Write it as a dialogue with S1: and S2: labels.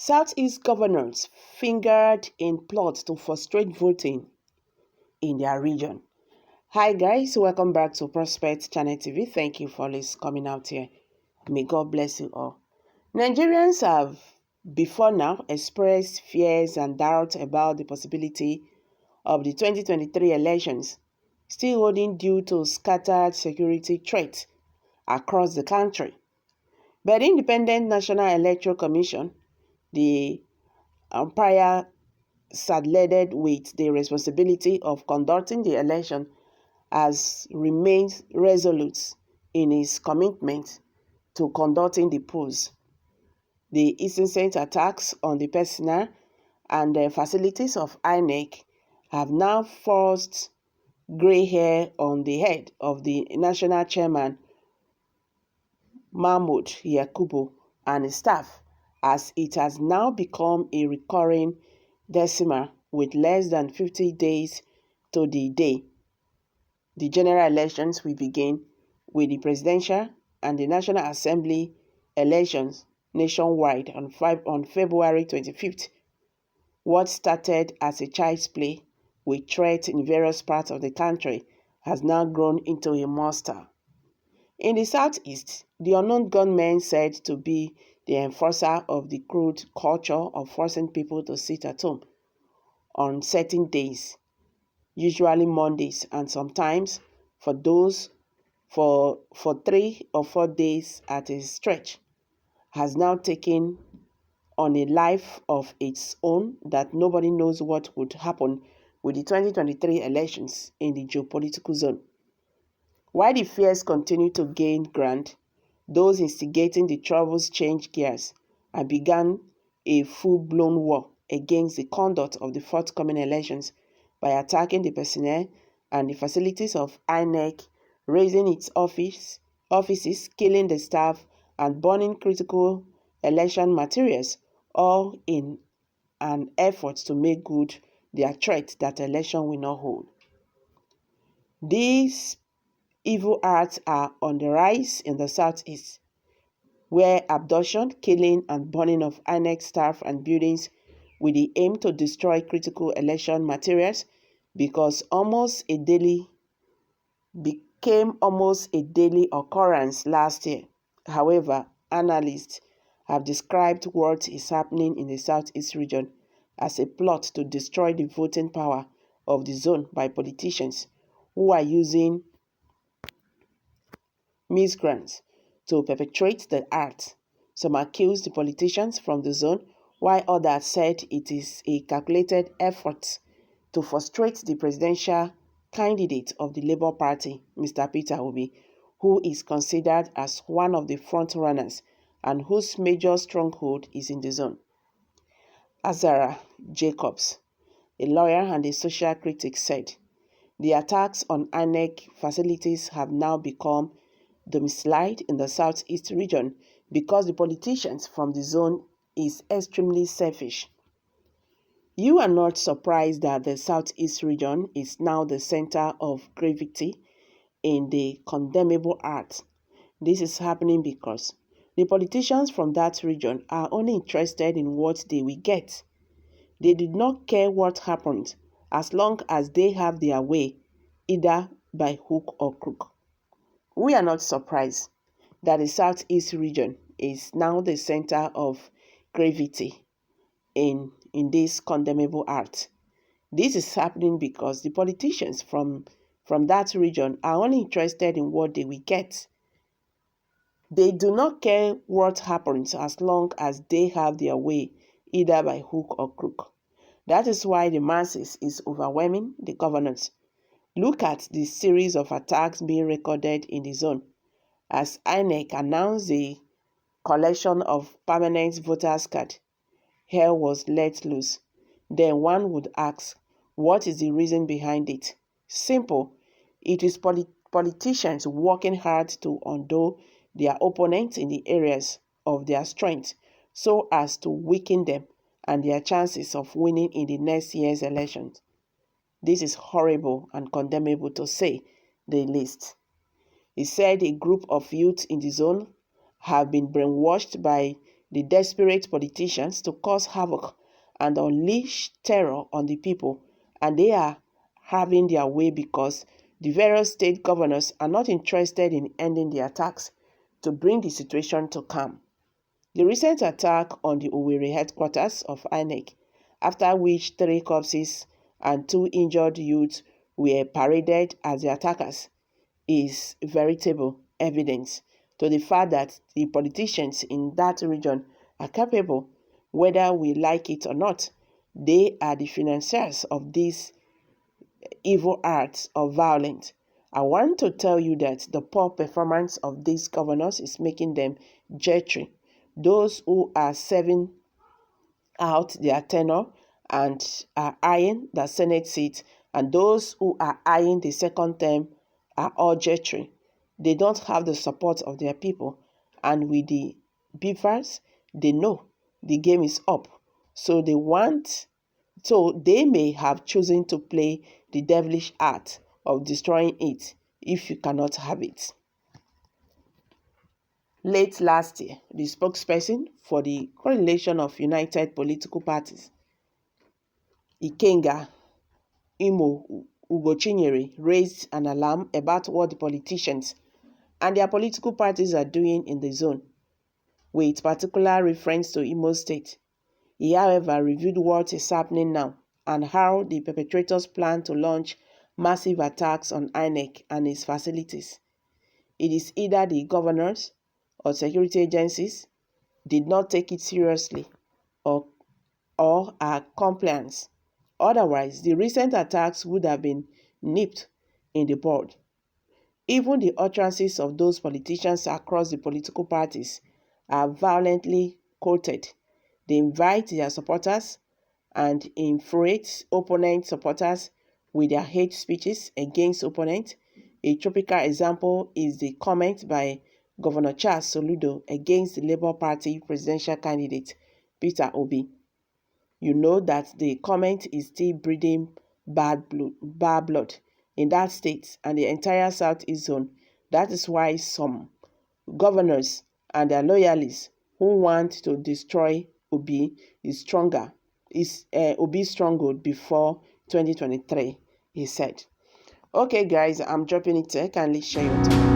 S1: Southeast governors fingered in plot to frustrate voting in their region. Hi guys, welcome back to Prospect Channel TV. Thank you for always coming out here. May God bless you all. Nigerians have before now expressed fears and doubts about the possibility of the 2023 elections still holding due to scattered security threats across the country. But the Independent National Electoral Commission, the umpire saddled with the responsibility of conducting the election, has remained resolute in his commitment to conducting the polls. The incessant attacks on the personnel and the facilities of INEC have now forced grey hair on the head of the national chairman Mahmoud Yakubu and his staff, as it has now become a recurring decimal with less than 50 days to the day. The general elections will begin with the presidential and the National Assembly elections nationwide on February 25th. What started as a child's play with threats in various parts of the country has now grown into a monster. In the southeast, the unknown gunmen said to be the enforcer of the crude culture of forcing people to sit at home on certain days, usually Mondays, and sometimes for 3 or 4 days at a stretch, has now taken on a life of its own that nobody knows what would happen with the 2023 elections in the geopolitical zone. While the fears continue to gain ground, those instigating the troubles changed gears and began a full-blown war against the conduct of the forthcoming elections by attacking the personnel and the facilities of INEC, raising its offices, killing the staff, and burning critical election materials, all in an effort to make good their threat that election will not hold. These evil acts are on the rise in the southeast, where abduction, killing, and burning of INEC staff and buildings with the aim to destroy critical election materials became almost a daily occurrence last year. However, analysts have described what is happening in the southeast region as a plot to destroy the voting power of the zone by politicians who are using miscreants to perpetrate the act. Some accused the politicians from the zone, while others said it is a calculated effort to frustrate the presidential candidate of the Labour Party, Mr. Peter Obi, who is considered as one of the front-runners and whose major stronghold is in the zone. Azara Jacobs, a lawyer and a social critic, said, "The attacks on INEC facilities have now become domiciled in the southeast region because the politicians from the zone is extremely selfish. You are not surprised that the southeast region is now the center of gravity in the condemnable act. This is happening because the politicians from that region are only interested in what they will get. They did not care what happened as long as they have their way, either by hook or crook. We are not surprised that the southeast region is now the center of gravity in this condemnable act. This is happening because the politicians from that region are only interested in what they will get. They do not care what happens as long as they have their way, either by hook or crook. That is why the masses is overwhelming the governors. Look at the series of attacks being recorded in the zone. As INEC announced the collection of permanent voters' cards, hell was let loose. Then one would ask, what is the reason behind it? Simple. It is politicians working hard to undo their opponents in the areas of their strength so as to weaken them and their chances of winning in the next year's elections. This is horrible and condemnable to say the least." He said a group of youth in the zone have been brainwashed by the desperate politicians to cause havoc and unleash terror on the people, and they are having their way because the various state governors are not interested in ending the attacks to bring the situation to calm. The recent attack on the Owerri headquarters of INEC, after which 3 corpses and 2 injured youths were paraded as the attackers, is veritable evidence to the fact that the politicians in that region are capable, whether we like it or not. They are the financiers of these evil acts of violence. I want to tell you that the poor performance of these governors is making them jittery. Those who are serving out their tenure and are eyeing the Senate seat, and those who are eyeing the second term are all jittery. They don't have the support of their people, and with the beavers, they know the game is up. So they may have chosen to play the devilish art of destroying it if you cannot have it. Late last year, the spokesperson for the Coalition of United Political Parties, Ikenga Imo Ugochinyere, raised an alarm about what the politicians and their political parties are doing in the zone, with particular reference to Imo State. He, however, revealed what is happening now and how the perpetrators plan to launch massive attacks on INEC and its facilities. It is either the governors or security agencies did not take it seriously or are compliant. Otherwise, the recent attacks would have been nipped in the bud. Even the utterances of those politicians across the political parties are violently quoted. They invite their supporters and infuriate opponent supporters with their hate speeches against opponents. A typical example is the comment by Governor Charles Soludo against the Labour Party presidential candidate Peter Obi. You know that the comment is still breeding bad blood in that state and the entire Southeast zone. That is why some governors and their loyalists who want to destroy Obi Obi stronghold before 2023, he said. Okay, guys, I'm dropping it here. Kindly share your time.